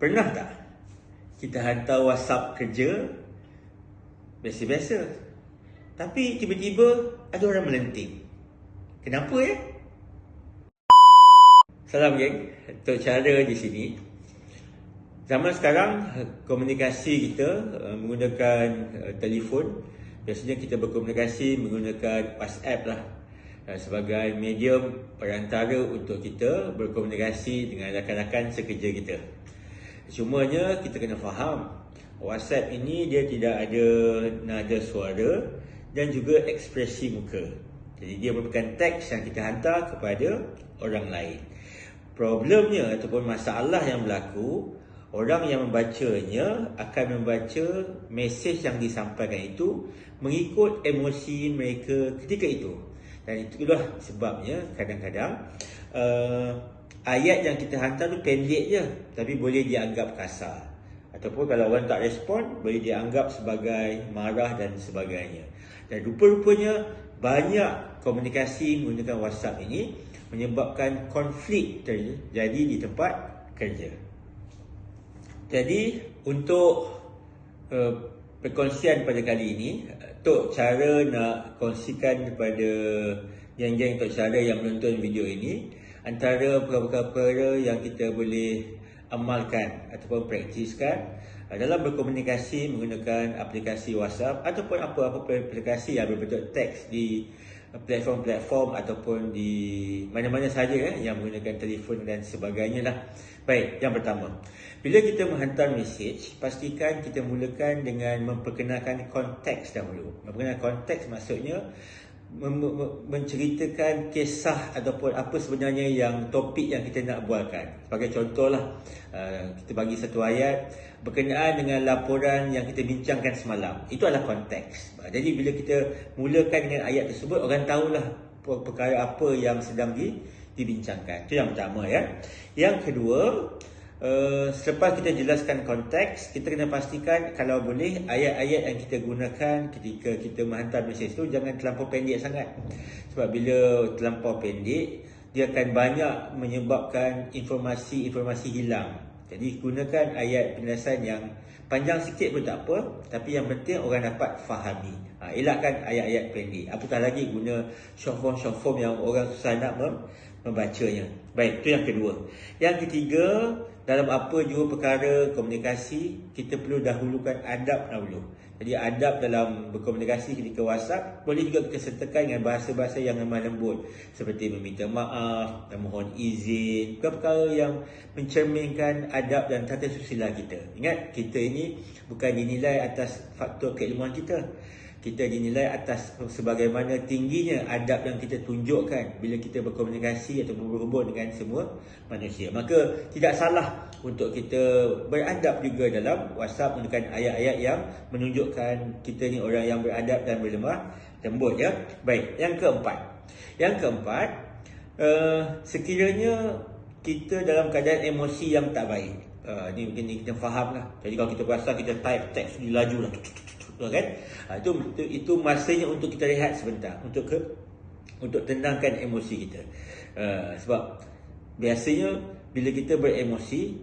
Pernah tak kita hantar WhatsApp kerja biasa-biasa, tapi tiba-tiba ada orang melenting? Kenapa ya? Salam geng, untuk cara di sini. Zaman sekarang komunikasi kita menggunakan telefon. Biasanya kita berkomunikasi menggunakan WhatsApp lah sebagai medium perantara untuk kita berkomunikasi dengan rakan-rakan sekerja kita. Cumanya kita kena faham, WhatsApp ini dia tidak ada nada suara dan juga ekspresi muka. Jadi dia merupakan teks yang kita hantar kepada orang lain. Problemnya ataupun masalah yang berlaku, orang yang membacanya akan membaca mesej yang disampaikan itu mengikut emosi mereka ketika itu. Dan itulah sebabnya kadang-kadang ayat yang kita hantar tu pendek je, tapi boleh dianggap kasar. Ataupun kalau orang tak respon, boleh dianggap sebagai marah dan sebagainya. Dan rupa-rupanya banyak komunikasi menggunakan WhatsApp ini menyebabkan konflik terjadi di tempat kerja. Jadi untuk perkongsian pada kali ini, Tok cara nak kongsikan kepada geng-geng Tok cara yang menonton video ini, antara perkara-perkara yang kita boleh amalkan ataupun praktiskan dalam berkomunikasi menggunakan aplikasi WhatsApp ataupun apa-apa aplikasi yang berbentuk teks di platform-platform ataupun di mana-mana saja yang menggunakan telefon dan sebagainya lah. Baik, yang pertama, bila kita menghantar mesej, pastikan kita mulakan dengan memperkenalkan konteks dahulu. Memperkenalkan konteks maksudnya menceritakan kisah ataupun apa sebenarnya yang topik yang kita nak bualkan. Sebagai contohlah, kita bagi satu ayat berkenaan dengan laporan yang kita bincangkan semalam. Itu adalah konteks. Jadi bila kita mulakan dengan ayat tersebut, orang tahulah perkara apa yang sedang dibincangkan. Itu yang pertama ya. Yang kedua, selepas kita jelaskan konteks, kita kena pastikan kalau boleh ayat-ayat yang kita gunakan ketika kita menghantar mesej itu jangan terlampau pendek sangat. Sebab bila terlampau pendek, dia akan banyak menyebabkan informasi-informasi hilang. Jadi gunakan ayat penjelasan yang panjang sikit pun tak apa, tapi yang penting orang dapat fahami. Elakkan ayat-ayat pendek. Apatah lagi guna short form yang orang susah nak membacanya. Baik, itu yang kedua. Yang ketiga, dalam apa juga perkara komunikasi, kita perlu dahulukan adab dahulu. Jadi adab dalam berkomunikasi ketika WhatsApp boleh juga kita sertakan dengan bahasa-bahasa yang lemah lembut, seperti meminta maaf dan mohon izin, perkara yang mencerminkan adab dan tata susila kita. Ingat, kita ini bukan dinilai atas faktor keilmuan kita. Kita dinilai atas sebagaimana tingginya adab yang kita tunjukkan bila kita berkomunikasi atau berhubung dengan semua manusia. Maka tidak salah untuk kita beradab juga dalam WhatsApp menggunakan ayat-ayat yang menunjukkan kita ni orang yang beradab dan berlemah lembut ya. Baik, yang keempat. Sekiranya kita dalam keadaan emosi yang tak baik. Ni mungkin kita faham lah. Jadi kalau kita rasa kita type teks ni laju lah, kan? Itu masanya untuk kita rehat sebentar, untuk tenangkan emosi kita. Sebab biasanya bila kita beremosi,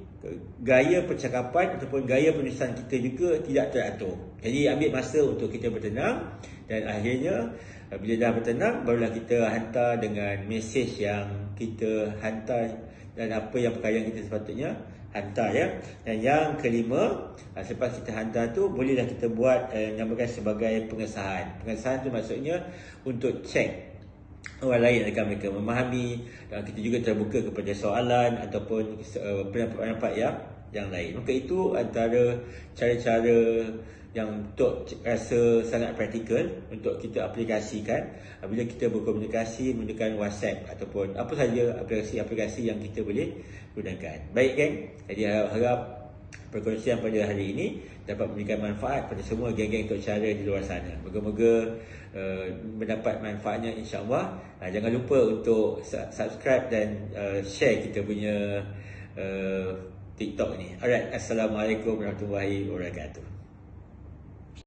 gaya percakapan ataupun gaya penulisan kita juga tidak teratur. Jadi ambil masa untuk kita bertenang, dan akhirnya bila dah bertenang, barulah kita hantar dengan mesej yang kita hantar dan apa yang perkara yang kita sepatutnya hantar ya. Dan yang kelima, selepas kita hantar tu, bolehlah kita buat namakan sebagai pengesahan. Pengesahan tu maksudnya untuk cek orang lain agar mereka memahami, dan kita juga terbuka kepada soalan ataupun pendapat-pendapat yang lain. Maka itu antara cara-cara yang Tok rasa sangat praktikal untuk kita aplikasikan bila kita berkomunikasi menggunakan WhatsApp ataupun apa saja aplikasi-aplikasi yang kita boleh gunakan. Baik geng, jadi harap perkongsian pada hari ini dapat memberikan manfaat pada semua geng-geng Tok cara di luar sana. Moga-moga mendapat manfaatnya insya-Allah. Jangan lupa untuk subscribe dan share kita punya TikTok ni. Alright, Assalamualaikum warahmatullahi wabarakatuh.